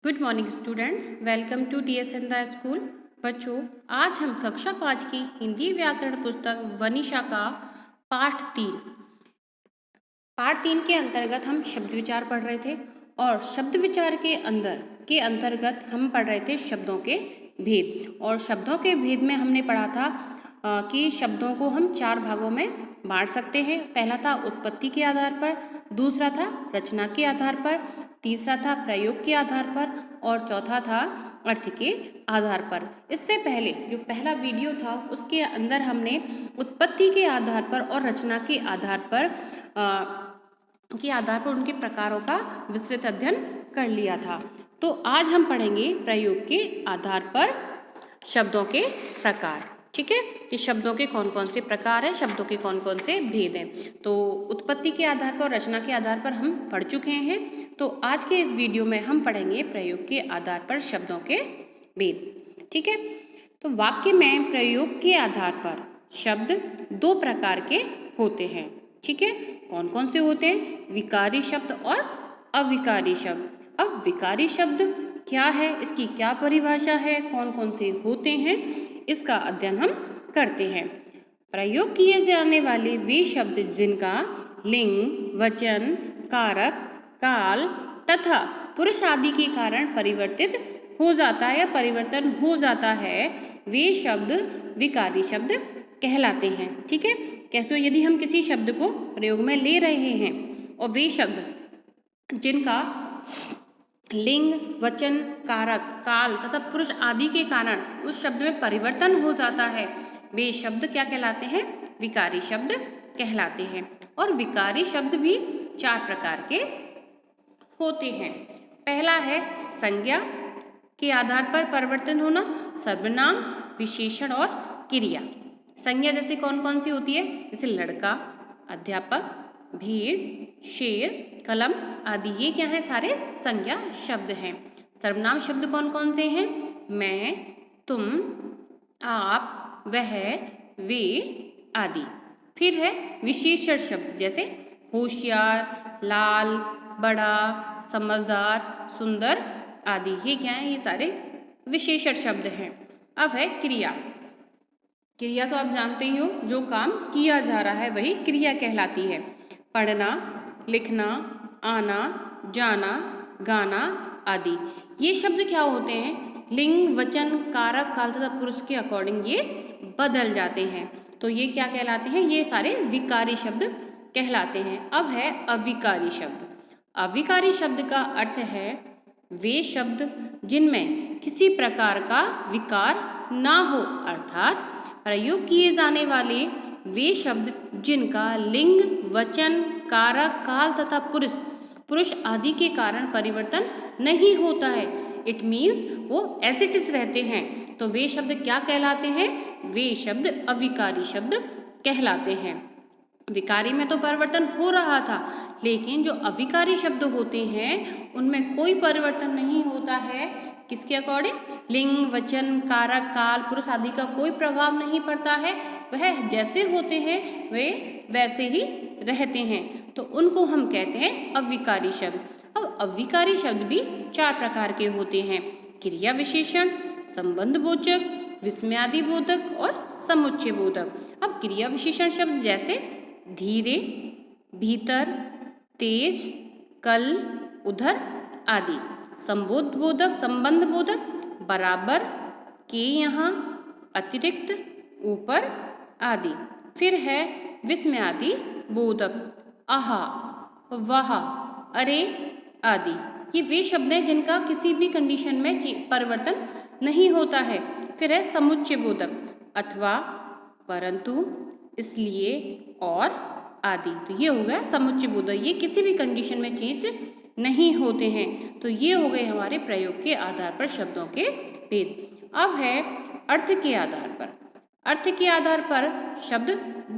Good morning students, welcome to TSN the school. बच्चों, आज हम कक्षा 5 की हिंदी व्याकरण पुस्तक वनिशा का पाठ 3 के अंतर्गत हम शब्द विचार पढ़ रहे थे और शब्द विचार के अंतर्गत हम पढ़ रहे थे शब्दों के भेद। और शब्दों के भेद में हमने पढ़ा था कि शब्दों को हम 4 भागों में बांट सकते हैं। पहला था उत्पत्ति के आधार पर, दूसरा था रचना के आधार पर, तीसरा था प्रयोग के आधार पर और चौथा था अर्थ के आधार पर। इससे पहले जो पहला वीडियो था उसके अंदर हमने उत्पत्ति के आधार पर और रचना के आधार पर उनके प्रकारों का विस्तृत अध्ययन कर लिया था। तो आज हम पढ़ेंगे प्रयोग के आधार पर शब्दों के प्रकार। ठीक है, कि शब्दों के कौन कौन से प्रकार हैं, शब्दों के कौन कौन से भेद हैं। तो उत्पत्ति के आधार पर और रचना के आधार पर हम पढ़ चुके हैं। तो आज के इस वीडियो में हम पढ़ेंगे प्रयोग के आधार पर शब्दों के भेद। ठीक है, तो वाक्य में प्रयोग के आधार पर शब्द 2 प्रकार के होते हैं। ठीक है, कौन कौन से होते हैं? विकारी शब्द और अविकारी शब्द। अब विकारी शब्द क्या है, इसकी क्या परिभाषा है, कौन कौन से होते हैं, इसका अध्ययन हम करते हैं। प्रयोग किए जाने वाले वे शब्द जिनका लिंग, वचन, कारक, काल तथा पुरुष आदि के कारण परिवर्तित हो जाता है या परिवर्तन हो जाता है, वे शब्द विकारी शब्द कहलाते हैं। ठीक है, कैसे? यदि हम किसी शब्द को प्रयोग में ले रहे हैं और वे शब्द जिनका लिंग, वचन, कारक, काल तथा पुरुष आदि के कारण उस शब्द में परिवर्तन हो जाता है, वे शब्द क्या कहलाते हैं? विकारी शब्द कहलाते हैं। और विकारी शब्द भी 4 प्रकार के होते हैं। पहला है संज्ञा के आधार पर परिवर्तन होना, सर्वनाम, विशेषण और क्रिया। संज्ञा जैसे कौन कौन सी होती है? जैसे लड़का, अध्यापक, भीड़, शेर, कलम आदि, ये क्या है? सारे संज्ञा शब्द हैं। सर्वनाम शब्द कौन कौन से हैं? मैं, तुम, आप, वह, वे आदि। फिर है विशेषण शब्द जैसे होशियार, लाल, बड़ा, समझदार, सुंदर आदि, ये क्या है? ये सारे विशेषण शब्द हैं। अब है क्रिया। क्रिया तो आप जानते ही हो, जो काम किया जा रहा है वही क्रिया कहलाती है। पढ़ना, लिखना, आना, जाना, गाना आदि, ये शब्द क्या होते हैं? लिंग, वचन, कारक, काल तथा पुरुष के अकॉर्डिंग ये बदल जाते हैं। तो ये क्या कहलाते हैं? ये सारे विकारी शब्द कहलाते हैं। अब है अविकारी शब्द। अविकारी शब्द का अर्थ है वे शब्द जिनमें किसी प्रकार का विकार ना हो, अर्थात प्रयोग किए जाने वाले वे शब्द जिनका लिंग, वचन, कारक, काल तथा पुरुष आदि के कारण परिवर्तन नहीं होता है। इट मीन्स वो एज इट इज रहते हैं। तो वे शब्द क्या कहलाते हैं? वे शब्द अविकारी शब्द कहलाते हैं। विकारी में तो परिवर्तन हो रहा था, लेकिन जो अविकारी शब्द होते हैं उनमें कोई परिवर्तन नहीं होता है। किसके अकॉर्डिंग? लिंग, वचन, कारक, काल, पुरुष आदि का कोई प्रभाव नहीं पड़ता है। वह जैसे होते हैं वे वैसे ही रहते हैं, तो उनको हम कहते हैं अविकारी शब्द। अब अविकारी शब्द भी 4 प्रकार के होते हैं। क्रिया विशेषण, संबंध बोधक, विस्मयादि बोधक और समुच्चय बोधक। अब क्रिया विशेषण शब्द जैसे धीरे, भीतर, तेज, कल, उधर आदि। संबोध बोधक, संबंध बोधक, बराबर, के यहाँ, अतिरिक्त, ऊपर आदि। फिर है विस्मयादि बोधक, आहा, वाह, अरे आदि। ये वे शब्द हैं जिनका किसी भी कंडीशन में परिवर्तन नहीं होता है। फिर है समुच्चय बोधक, अथवा, परंतु, इसलिए और आदि। तो ये हो गया समुच्चय बोधक, ये किसी भी कंडीशन में चेंज नहीं होते हैं। तो ये हो गए हमारे प्रयोग के आधार पर शब्दों के भेद। अब है अर्थ के आधार पर। अर्थ के आधार पर शब्द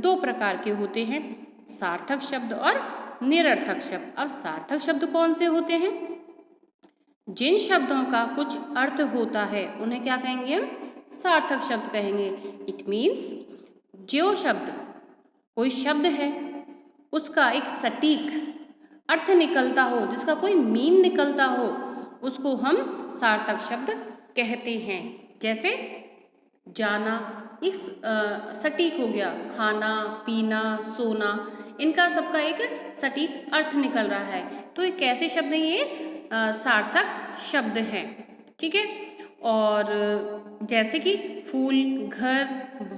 2 प्रकार के होते हैं, सार्थक शब्द और निरर्थक शब्द। अब सार्थक शब्द कौन से होते हैं? जिन शब्दों का कुछ अर्थ होता है उन्हें क्या कहेंगे? हम सार्थक शब्द कहेंगे। इट मीन्स जो शब्द, कोई शब्द है उसका एक सटीक अर्थ निकलता हो, जिसका कोई मीन निकलता हो, उसको हम सार्थक शब्द कहते हैं। जैसे जाना, एक सटीक हो गया, खाना, पीना, सोना, इनका सबका एक सटीक अर्थ निकल रहा है। तो ये कैसे शब्द हैं? ये सार्थक शब्द हैं। ठीक है। और जैसे कि फूल, घर,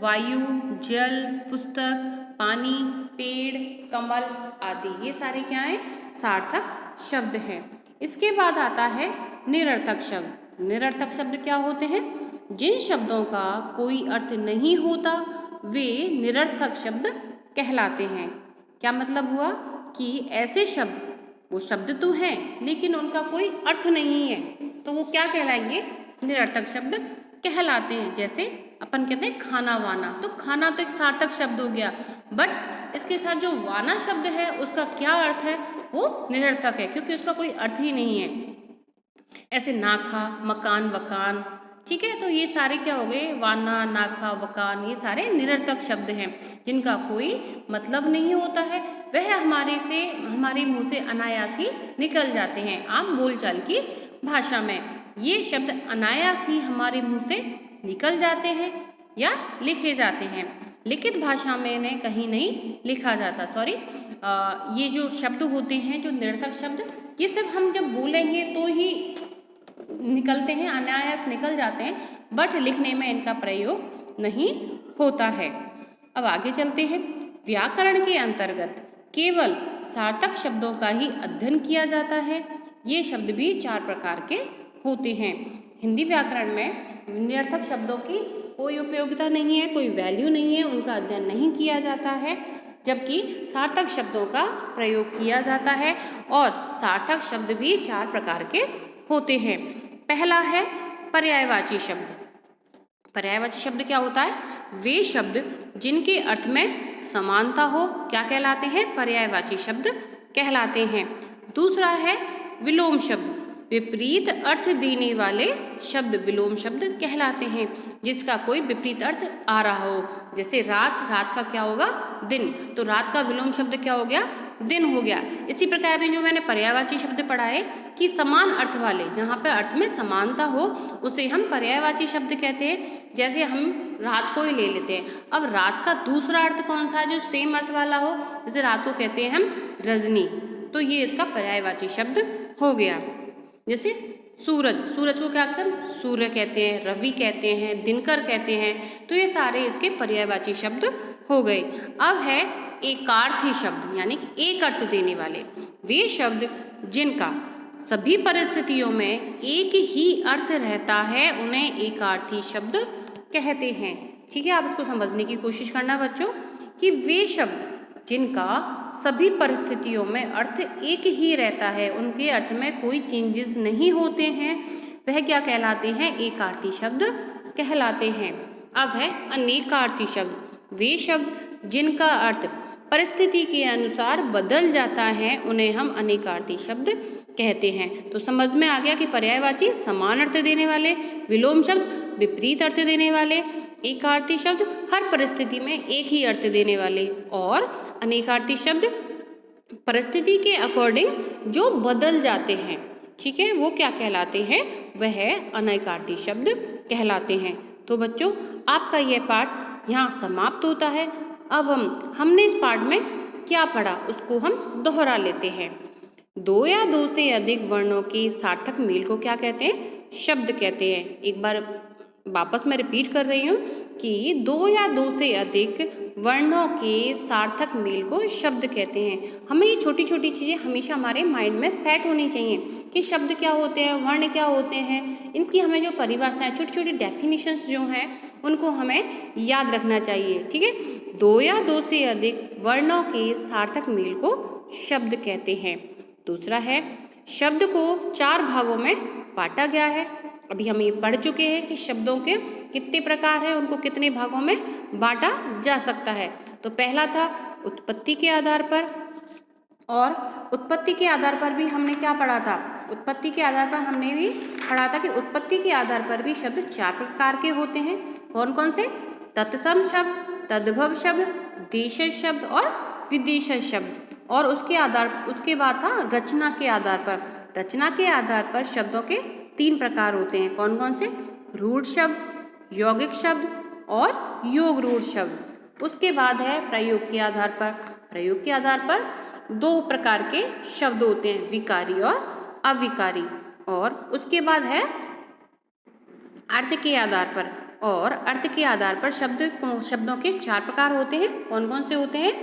वायु, जल, पुस्तक, पानी, पेड़, कमल आदि, ये सारे क्या हैं? सार्थक शब्द हैं। इसके बाद आता है निरर्थक शब्द। निरर्थक शब्द क्या होते हैं? जिन शब्दों का कोई अर्थ नहीं होता वे निरर्थक शब्द कहलाते हैं। क्या मतलब हुआ? कि ऐसे शब्द, वो शब्द तो हैं लेकिन उनका कोई अर्थ नहीं है, तो वो क्या कहलाएंगे? निरर्थक शब्द कहलाते हैं। जैसे अपन कहते हैं खाना वाना, तो खाना तो एक सार्थक शब्द हो गया, बट इसके साथ जो वाना शब्द है उसका क्या अर्थ है? वो निरर्थक है, क्योंकि उसका कोई अर्थ ही नहीं है। ऐसे नाखा, मकान, वकान, ठीक है। तो ये सारे क्या हो गए? वाना, नाखा, वकान, ये सारे निरर्थक शब्द हैं जिनका कोई मतलब नहीं होता है। वह हमारे मुंह से अनायास ही निकल जाते हैं आम बोलचाल की भाषा में। ये शब्द अनायास ही हमारे मुंह से निकल जाते हैं या लिखे जाते हैं। लिखित भाषा में इन्हें कहीं नहीं लिखा जाता। ये जो शब्द होते हैं, जो निरर्थक शब्द, ये सिर्फ हम जब बोलेंगे तो ही निकलते हैं, अनायास निकल जाते हैं, बट लिखने में इनका प्रयोग नहीं होता है। अब आगे चलते हैं। व्याकरण के अंतर्गत केवल सार्थक शब्दों का ही अध्ययन किया जाता है। ये शब्द भी 4 प्रकार के होते हैं। हिंदी व्याकरण में निरर्थक शब्दों की कोई उपयोगिता नहीं है, कोई वैल्यू नहीं है, उनका अध्ययन नहीं किया जाता है, जबकि सार्थक शब्दों का प्रयोग किया जाता है। और सार्थक शब्द भी 4 प्रकार के होते हैं। पहला है पर्यायवाची शब्द। पर्यायवाची शब्द क्या होता है? वे शब्द जिनके अर्थ में समानता हो, क्या कहलाते हैं? पर्यायवाची शब्द कहलाते हैं। दूसरा है विलोम शब्द। विपरीत अर्थ देने वाले शब्द विलोम शब्द कहलाते हैं, जिसका कोई विपरीत अर्थ आ रहा हो। जैसे रात, रात का क्या होगा? दिन, तो रात का विलोम शब्द क्या हो गया? दिन हो गया। इसी प्रकार में जो मैंने पर्यायवाची शब्द पढ़ा है कि समान अर्थ वाले, जहाँ पर अर्थ में समानता हो, उसे हम पर्यायवाची शब्द कहते हैं। जैसे हम रात को ही ले लेते हैं। अब रात का दूसरा अर्थ कौन सा है जो सेम अर्थ वाला हो? जैसे रात को कहते हैं हम रजनी, तो ये इसका पर्यायवाची शब्द हो गया। जैसे सूरज, सूरज को क्या कहते हैं? सूर्य कहते हैं, रवि कहते हैं, दिनकर कहते हैं, तो ये सारे इसके पर्यायवाची शब्द हो गए। अब है एकार्थी शब्द, यानी कि एक अर्थ देने वाले। वे शब्द जिनका सभी परिस्थितियों में एक ही अर्थ रहता है उन्हें एकार्थी शब्द कहते हैं। ठीक है, आप इसको समझने की कोशिश करना बच्चों, कि वे शब्द जिनका सभी परिस्थितियों में अर्थ एक ही रहता है, उनके अर्थ में कोई चेंजेस नहीं होते हैं, वह क्या कहलाते हैं? एकार्थी शब्द कहलाते हैं। अब है अनेकार्थी शब्द। वे शब्द जिनका अर्थ परिस्थिति के अनुसार बदल जाता है उन्हें हम अनेकार्थी शब्द कहते हैं। तो समझ में आ गया कि पर्यायवाची समान अर्थ देने वाले, विलोम शब्द विपरीत अर्थ देने वाले, एकार्थी शब्द हर परिस्थिति में एक ही अर्थ देने वाले, और अनेकार्थी शब्द परिस्थिति के अकॉर्डिंग जो बदल जाते हैं। ठीक है, वो क्या कहलाते हैं? वह अनेकार्थी शब्द कहलाते हैं। तो बच्चों, आपका यह पाठ यहाँ समाप्त होता है। अब हमने इस पाठ में क्या पढ़ा उसको हम दोहरा लेते हैं। 2 या 2 से अधिक वर्णों के सार्थक मेल को क्या कहते हैं? शब्द कहते हैं। एक बार वापस मैं रिपीट कर रही हूँ कि 2 या 2 से अधिक वर्णों के सार्थक मेल को शब्द कहते हैं। हमें ये छोटी छोटी चीज़ें हमेशा हमारे माइंड में सेट होनी चाहिए कि शब्द क्या होते हैं, वर्ण क्या होते हैं, इनकी हमें जो परिभाषाएं, छोटी छोटी डेफिनेशंस जो हैं, उनको हमें याद रखना चाहिए। ठीक है, 2 या 2 से अधिक वर्णों के सार्थक मेल को शब्द कहते हैं। दूसरा है, शब्द को 4 भागों में बांटा गया है। अभी हम ये पढ़ चुके हैं कि शब्दों के कितने प्रकार हैं, उनको कितने भागों में बांटा जा सकता है। तो पहला था उत्पत्ति के आधार पर, और उत्पत्ति के आधार पर भी हमने क्या पढ़ा था? उत्पत्ति के आधार पर हमने भी पढ़ा था कि उत्पत्ति के आधार पर भी शब्द 4 प्रकार के होते हैं। कौन कौन से? तत्सम शब्द, तद्भव शब्द, देशज शब्द और विदेशज शब्द। और उसके बाद था रचना के आधार पर। रचना के आधार पर शब्दों के 3 प्रकार होते हैं। कौन कौन से? रूढ़ शब्द, यौगिक शब्द और योग रूढ़ शब्द। उसके बाद है प्रयोग के आधार पर। प्रयोग के आधार पर 2 प्रकार के शब्द होते हैं, विकारी और अविकारी। और उसके बाद है अर्थ के आधार पर। और अर्थ के आधार पर शब्दों के 4 प्रकार होते हैं। कौन कौन से होते हैं?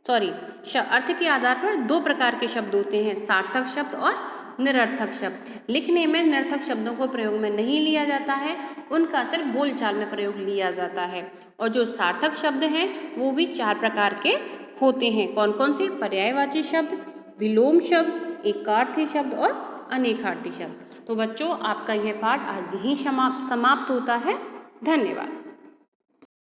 अर्थ के आधार पर 2 प्रकार के शब्द होते हैं, सार्थक शब्द और निरर्थक शब्द। लिखने में निरर्थक शब्दों को प्रयोग में नहीं लिया जाता है, उनका सिर्फ बोलचाल में प्रयोग लिया जाता है। और जो सार्थक शब्द हैं वो भी 4 प्रकार के होते हैं। कौन कौन से? पर्यायवाची शब्द, विलोम शब्द, एकार्थी शब्द और अनेकार्थी शब्द। तो बच्चों, आपका यह पाठ आज यहीं समाप्त होता है। धन्यवाद।